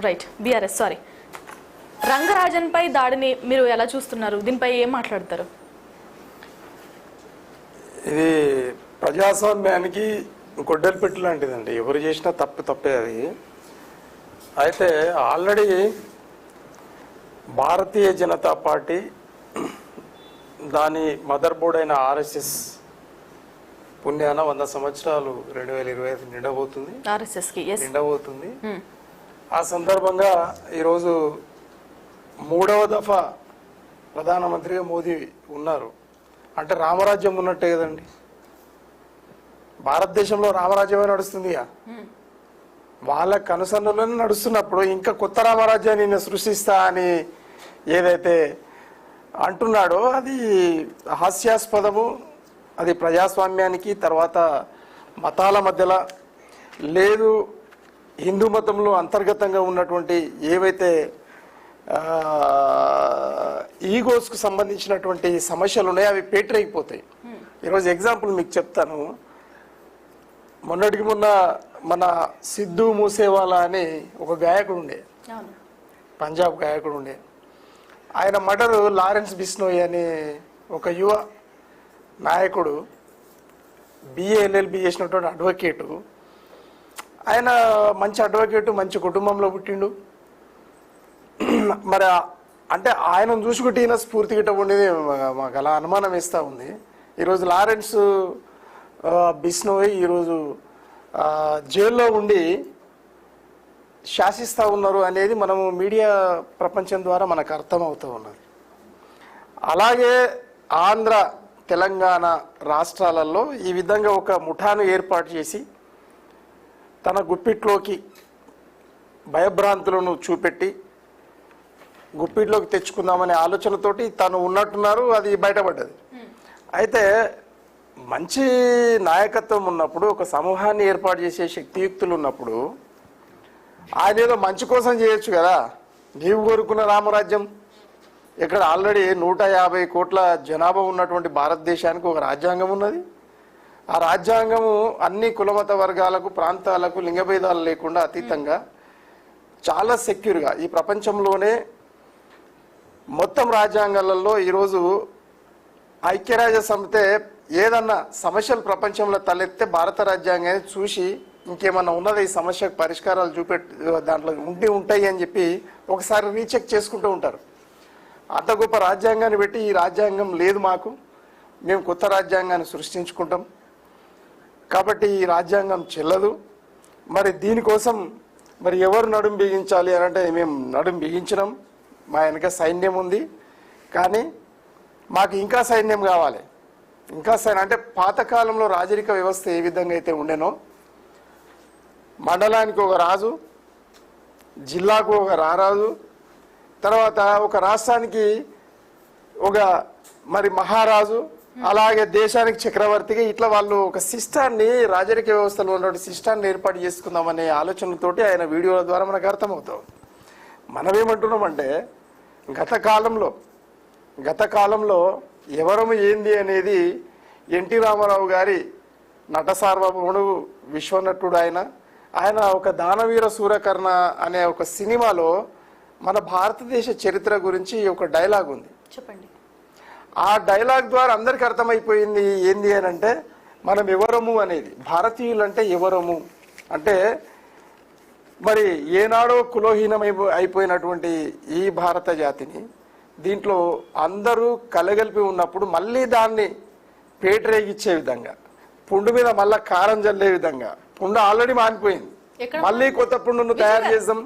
Right, BRS sorry. రంగరాజన్పై దాడిని మీరు ఎలా చూస్తున్నారు? దీనిపై ఏం మాట్లాడతారు? ఇది ప్రజాస్వామ్యానికి గొడ్డలి పెట్టు లాంటిదండి. ఎవరు చేసినా తప్పే అది. అయితే ఆల్రెడీ భారతీయ జనతా పార్టీ దాని మదర్ బోర్డ్ అయిన ఆర్ఎస్ఎస్ పుణ్యాన 100 సంవత్సరాలు 2025 నిండబోతుంది. నిండబోతుంది. ఆ సందర్భంగా ఈరోజు 3వ దఫా ప్రధానమంత్రిగా మోదీ ఉన్నారు. అంటే రామరాజ్యం ఉన్నట్టే కదండి. భారతదేశంలో రామరాజ్యమే నడుస్తుంది. వాళ్ళ కనుసన్నలోనే నడుస్తున్నప్పుడు ఇంకా కొత్త రామరాజ్యాన్ని నేను సృష్టిస్తా అని ఏదైతే అంటున్నాడో అది హాస్యాస్పదము. అది ప్రజాస్వామ్యానికి, తర్వాత మతాల మధ్యలో లేదు, హిందూ మతంలో అంతర్గతంగా ఉన్నటువంటి ఏవైతే ఈగోస్కు సంబంధించినటువంటి సమస్యలు ఉన్నాయో అవి పేటరైపోతాయి. ఈరోజు ఎగ్జాంపుల్ మీకు చెప్తాను. మొన్నటికి మొన్న మన సిద్ధు మూసేవాలా అని ఒక గాయకుడు ఉండే, పంజాబ్ గాయకుడు ఉండే. ఆయన మర్డర్ లారెన్స్ బిష్నోయ్ అనే ఒక యువ నాయకుడు, బిఏ ఎల్ఎల్బి చేసినటువంటి అడ్వకేటు. ఆయన మంచి అడ్వకేటు, మంచి కుటుంబంలో పుట్టిండు. మరి అంటే ఆయనను చూసుకుంటే ఈయన స్ఫూర్తి గిట్ట ఉండేది మాకు అలా అనుమానం వేస్తూ ఉంది. ఈరోజు లారెన్స్ బిష్నోయ్ ఈరోజు జైల్లో ఉండి శాసిస్తూ ఉన్నారు అనేది మనము మీడియా ప్రపంచం ద్వారా మనకు అర్థమవుతూ ఉన్నది. అలాగే ఆంధ్ర, తెలంగాణ రాష్ట్రాలలో ఈ విధంగా ఒక ముఠాను ఏర్పాటు చేసి తన గుప్పిట్లోకి భయభ్రాంతులను చూపెట్టి గుప్పిట్లోకి తెచ్చుకుందామనే ఆలోచనతోటి తను ఉన్నట్టున్నారు. అది బయటపడ్డది. అయితే మంచి నాయకత్వం ఉన్నప్పుడు, ఒక సమూహాన్ని ఏర్పాటు చేసే శక్తియుక్తులు ఉన్నప్పుడు ఆయన ఏదో మంచి కోసం చేయొచ్చు కదా. నీవు కోరుకున్న రామరాజ్యం ఇక్కడ ఆల్రెడీ 150 కోట్ల జనాభా ఉన్నటువంటి భారతదేశానికి ఒక రాజ్యాంగం ఉన్నది. ఆ రాజ్యాంగము అన్ని కులమత వర్గాలకు, ప్రాంతాలకు, లింగభేదాలు లేకుండా అతీతంగా చాలా సెక్యూర్గా ఈ ప్రపంచంలోనే మొత్తం రాజ్యాంగాలలో ఈరోజు ఐక్యరాజ్య సమితే ఏదన్నా సమస్యలు ప్రపంచంలో తలెత్తే భారత రాజ్యాంగాన్ని చూసి ఇంకేమన్నా ఉన్నది ఈ సమస్యకు పరిష్కారాలు దాంట్లో ఉంటాయి అని చెప్పి ఒకసారి రీచెక్ చేసుకుంటూ ఉంటారు. అంత గొప్ప రాజ్యాంగాన్ని పెట్టి ఈ రాజ్యాంగం లేదు మాకు, మేము కొత్త రాజ్యాంగాన్ని సృష్టించుకుంటాం కాబట్టి ఈ రాజ్యాంగం చెల్లదు, మరి దీనికోసం మరి ఎవరు నడుం బిగించాలి అని అంటే మేము నడుం బిగించినాం, మా వెనక సైన్యం ఉంది, కానీ మాకు ఇంకా సైన్యం కావాలి. ఇంకా అంటే పాతకాలంలో రాజరిక వ్యవస్థ ఏ విధంగా అయితే ఉండేనో మండలానికి ఒక రాజు, జిల్లాకు ఒక రారాజు, తర్వాత ఒక రాష్ట్రానికి ఒక మరి మహారాజు, అలాగే దేశానికి చక్రవర్తిగా ఇట్లా వాళ్ళు ఒక సిస్టాన్ని, రాజరిక వ్యవస్థలో ఉన్నటువంటి సిస్టాన్ని ఏర్పాటు చేసుకుందామనే ఆలోచనతోటి ఆయన వీడియోల ద్వారా మనకు అర్థమవుతాం. మనమేమంటున్నామంటే గత కాలంలో ఎవరము ఏంది అనేది ఎన్టీ రామారావు గారి నట సార్వభౌముడు, విశ్వనటుడు ఆయన ఒక దానవీర సూరకర్ణ అనే ఒక సినిమాలో మన భారతదేశ చరిత్ర గురించి ఒక డైలాగ్ ఉంది. చెప్పండి. ఆ డైలాగ్ ద్వారా అందరికి అర్థమైపోయింది ఏంది అని అంటే మనం ఎవరము అనేది. భారతీయులు అంటే ఎవరము అంటే మరి ఏనాడో అయిపోయినటువంటి ఈ భారత జాతిని దీంట్లో అందరూ కలగలిపి ఉన్నప్పుడు మళ్ళీ దాన్ని పేటరేగిచ్చే విధంగా, పుండు మీద మళ్ళా కారం జల్లే విధంగా, పుండు ఆల్రెడీ మానిపోయింది, మళ్ళీ కొత్త పుండును తయారు చేద్దాం.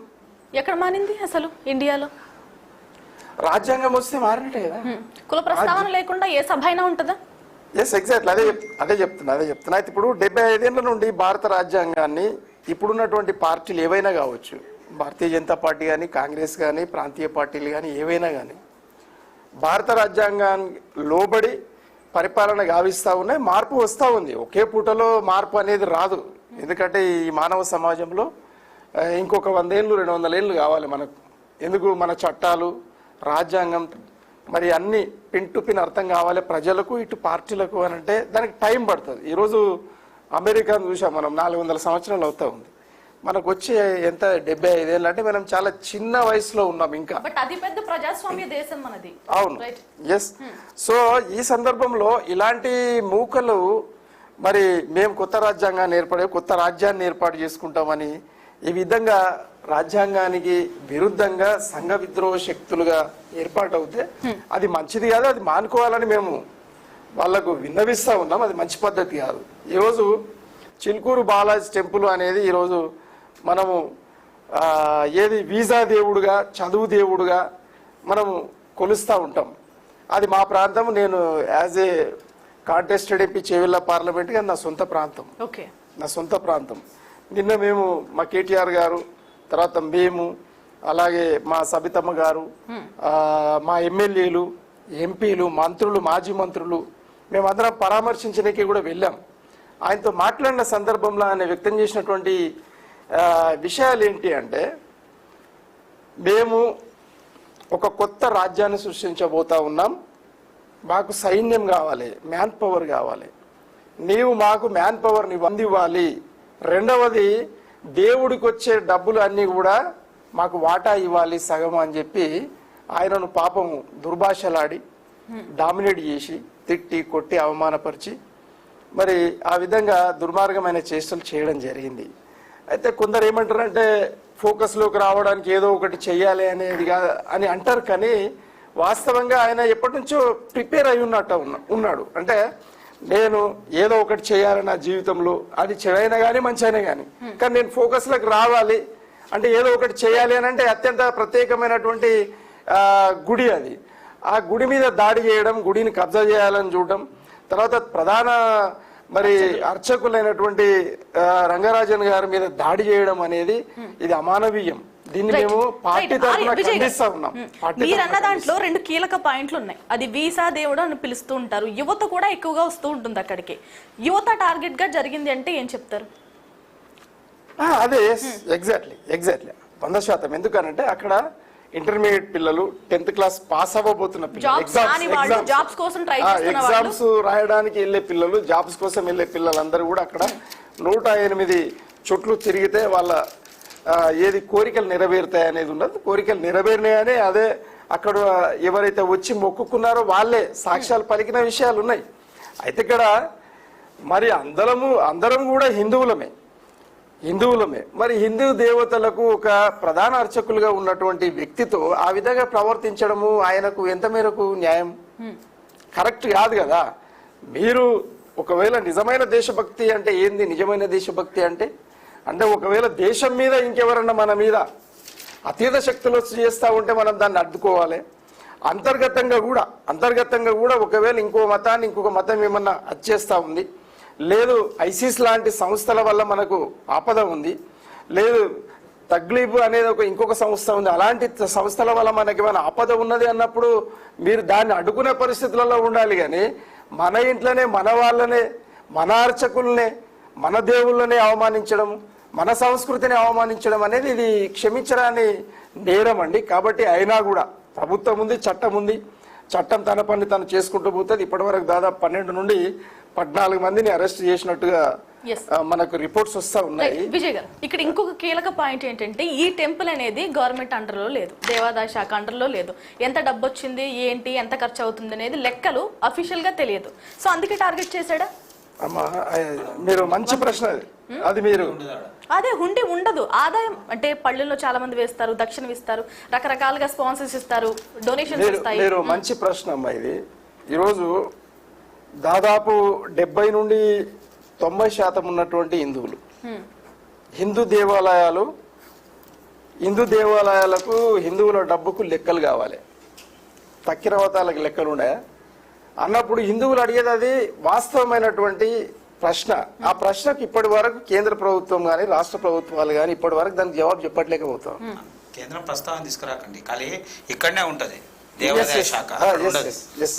ఎక్కడ మానింది అసలు? ఇండియాలో రాజ్యాంగం వస్తే మారినట్టే కదా. కుల ప్రస్తావన లేకుండా ఏ సభ అయినా ఉంటుందా? ఎస్, ఎగ్జాక్ట్లీ అదే చెప్తున్నా. అయితే ఇప్పుడు 75 ఏళ్ల నుండి భారత రాజ్యాంగాన్ని ఇప్పుడున్నటువంటి పార్టీలు ఏవైనా కావచ్చు, భారతీయ జనతా పార్టీ కానీ, కాంగ్రెస్ కానీ, ప్రాంతీయ పార్టీలు కానీ, ఏవైనా కానీ భారత రాజ్యాంగానికి లోబడి పరిపాలన గావిస్తూ ఉన్నాయి. మార్పు వస్తూ ఉంది. ఒకే పూటలో మార్పు అనేది రాదు. ఎందుకంటే ఈ మానవ సమాజంలో ఇంకొక 100 ఏళ్ళు 200 ఏళ్ళు కావాలి మనకు. ఎందుకు? మన చట్టాలు, రాజ్యాంగం మరి అన్ని పిన్ టు పిన్ అర్థం కావాలి ప్రజలకు, ఇటు పార్టీలకు అని అంటే దానికి టైం పడుతుంది. ఈరోజు అమెరికాను చూసాం మనం, 400 సంవత్సరాలు అవుతా ఉంది. మనకు వచ్చే ఎంత 75 ఏళ్ళు అంటే మనం చాలా చిన్న వయసులో ఉన్నాం ఇంకా. బట్ అది పెద్ద ప్రజాస్వామ్య దేశం మనది. అవును, రైట్. ఎస్. సో ఈ సందర్భంలో ఇలాంటి మూకలు మరి మేము కొత్త రాజ్యాన్ని ఏర్పాటు చేసుకుంటామని ఈ విధంగా రాజ్యాంగానికి విరుద్ధంగా సంఘ విద్రోహ శక్తులుగా ఏర్పాటవుతే అది మంచిది కాదు, అది మానుకోవాలని మేము వాళ్లకు విన్నవిస్తా ఉన్నాం. అది మంచి పద్ధతి కాదు. ఈరోజు చిలుకూరు బాలాజీ టెంపుల్ అనేది ఈరోజు మనము ఏది వీసా దేవుడుగా, చదువు దేవుడుగా మనము కొలుస్తూ ఉంటాం. అది మా ప్రాంతం. నేను as a contested MP Chevella పార్లమెంట్గా నా సొంత ప్రాంతం. ఓకే, నా సొంత ప్రాంతం. నిన్న మేము మా కేటీఆర్ గారు, తర్వాత మేము, అలాగే మా సబితమ్మ గారు, మా ఎమ్మెల్యేలు, ఎంపీలు, మంత్రులు, మాజీ మంత్రులు మేమందరం పరామర్శించడానికి కూడా వెళ్ళాం. ఆయనతో మాట్లాడిన సందర్భంలో ఆయన వ్యక్తం చేసినటువంటి విషయాలు ఏంటి అంటే, మేము ఒక కొత్త రాజ్యాన్ని సృష్టించబోతా ఉన్నాం, మాకు సైన్యం కావాలి, మ్యాన్ పవర్ కావాలి, నీవు మాకు మ్యాన్ పవర్ని అందివ్వాలి. రెండవది, దేవుడికి వచ్చే డబ్బులు అన్నీ కూడా మాకు వాటా ఇవ్వాలి సగం అని చెప్పి ఆయనను పాపం దుర్భాషలాడి డామినేట్ చేసి తిట్టి కొట్టి అవమానపరిచి మరి ఆ విధంగా దుర్మార్గమైన చేష్టలు చేయడం జరిగింది. అయితే కొందరు ఏమంటారంటే ఫోకస్లోకి రావడానికి ఏదో ఒకటి చెయ్యాలి అనేది అని అంటారు. కానీ వాస్తవంగా ఆయన ఎప్పటి నుంచో ప్రిపేర్ అయి ఉన్నాడు. అంటే నేను ఏదో ఒకటి చేయాలి నా జీవితంలో, అది చెడైనా కానీ మంచి అయినా కానీ, కానీ నేను ఫోకస్లోకి రావాలి అంటే ఏదో ఒకటి చేయాలి అని అంటే అత్యంత ప్రత్యేకమైనటువంటి గుడి అది. ఆ గుడి మీద దాడి చేయడం, గుడిని కబ్జా చేయాలని చూడడం, తర్వాత ప్రధాన మరి అర్చకులైనటువంటి రంగరాజన్ గారి మీద దాడి చేయడం అనేది ఇది అమానవీయం. దీన్ని మేము పార్టీ తరఫున ఖండిస్తా ఉన్నాం. మీరన్న దాంట్లో 2 కీలక పాయింట్లు ఉన్నాయి. అది వీసా దేవుడు అని పిలుస్తూ ఉంటారు, యువత కూడా ఎక్కువగా వస్తూ ఉంటుంది అక్కడికి. యువత టార్గెట్ గా జరిగింది అంటే ఏం చెప్తారు? అదే ఎగ్జాక్ట్లీ 100%. ఎందుకనంటే అక్కడ ఇంటర్మీడియట్ పిల్లలు, 10th క్లాస్ పాస్ అవ్వబోతున్న పిల్లలు, ఎగ్జామ్స్ రాయడానికి వెళ్ళే పిల్లలు, జాబ్స్ కోసం వెళ్ళే పిల్లలందరూ కూడా అక్కడ 108 చుట్లు తిరిగితే వాళ్ళ ఏది కోరికలు నెరవేరుతాయి అనేది ఉండదు. కోరికలు నెరవేరినాయనే అదే అక్కడ ఎవరైతే వచ్చి మొక్కుకున్నారో వాళ్ళే సాక్ష్యాలు పలికిన విషయాలు ఉన్నాయి. అయితే ఇక్కడ మరి అందరం కూడా హిందువులమే. మరి హిందూ దేవతలకు ఒక ప్రధాన అర్చకులుగా ఉన్నటువంటి వ్యక్తితో ఆ విధంగా ప్రవర్తించడము ఆయనకు ఎంత మేరకు న్యాయం? కరెక్ట్ కాదు కదా. మీరు ఒకవేళ నిజమైన దేశభక్తి అంటే ఏంది? నిజమైన దేశభక్తి అంటే ఒకవేళ దేశం మీద ఇంకెవరన్నా మన మీద అతీత శక్తులు చేస్తూ ఉంటే మనం దాన్ని అడ్డుకోవాలి. అంతర్గతంగా కూడా ఒకవేళ ఇంకో మతాన్ని ఇంకొక మతం ఏమన్నా అచ్చేస్తూ ఉంది, లేదు ఐసిస్ లాంటి సంస్థల వల్ల మనకు ఆపద ఉంది, లేదు తగ్లీబ్ అనేది ఇంకొక సంస్థ ఉంది, అలాంటి సంస్థల వల్ల మనకి ఏమైనా ఆపద ఉన్నది అన్నప్పుడు మీరు దాన్ని అడ్డుకునే పరిస్థితులలో ఉండాలి. కానీ మన ఇంట్లోనే మన వాళ్ళనే, మన అర్చకులనే, మన దేవుళ్ళనే అవమానించడం, మన సంస్కృతిని అవమానించడం అనేది ఇది క్షమించరాని నేరం అండి. కాబట్టి అయినా కూడా ప్రభుత్వం ఉంది, చట్టం ఉంది, చట్టం తన పని తను చేసుకుంటూ పోతుంది. ఇప్పటివరకు దాదాపు 12 నుండి 14 మందిని అరెస్ట్ చేసినట్టుగా మనకు రిపోర్ట్స్ వస్తా ఉన్నాయి. విజయ్ గారు, ఇక్కడ ఇంకొక కీలక పాయింట్ ఏంటంటే ఈ టెంపుల్ అనేది గవర్నమెంట్ అండర్లో లేదు, దేవాదాయ శాఖ అండర్లో లేదు. ఎంత డబ్బు వచ్చింది, ఏంటి, ఎంత ఖర్చు అవుతుంది అనేది లెక్కలు అఫీషియల్ గా తెలియదు. సో అందుకే టార్గెట్ చేశాడా? అమ్మా, మీరు మంచి ప్రశ్న అది. మీరు అదే హుండీ ఉండదు, ఆదాయం అంటే పళ్ళల్లో చాలా మంది వేస్తారు, దక్షిణ ఇస్తారు, రకరకాలుగా స్పాన్సర్స్ ఇస్తారు, డొనేషన్స్ ఇస్తారు. మీరు మంచి ప్రశ్న అమ్మా ఇది. ఈరోజు దాదాపు 70 నుండి 90% ఉన్నటువంటి హిందువులు, హిందూ దేవాలయాలకు హిందువుల డబ్బుకు లెక్కలు కావాలి, తక్కిన మతాలకు లెక్కలు ఉన్నాయా అన్నప్పుడు హిందువులు అడిగేది అది వాస్తవమైనటువంటి ప్రశ్న. ఆ ప్రశ్నకు ఇప్పటి వరకు కేంద్ర ప్రభుత్వం కానీ రాష్ట్ర ప్రభుత్వాలు కానీ ఇప్పటి వరకు దానికి జవాబు చెప్పట్లేకపోతాం. కేంద్రం ప్రస్తావన తీసుకురాకండి, ఖాళీ ఇక్కడనే ఉంటది దేవాదాయ శాఖ,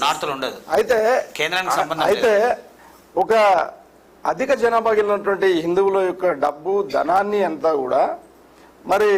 నార్త్ లో ఉండదు. అయితే కేంద్రానికి సంబంధం అయితే ఒక అధిక జనాభా కలిగినటువంటి హిందువుల యొక్క డబ్బు ధనాన్ని అంతా కూడా మరి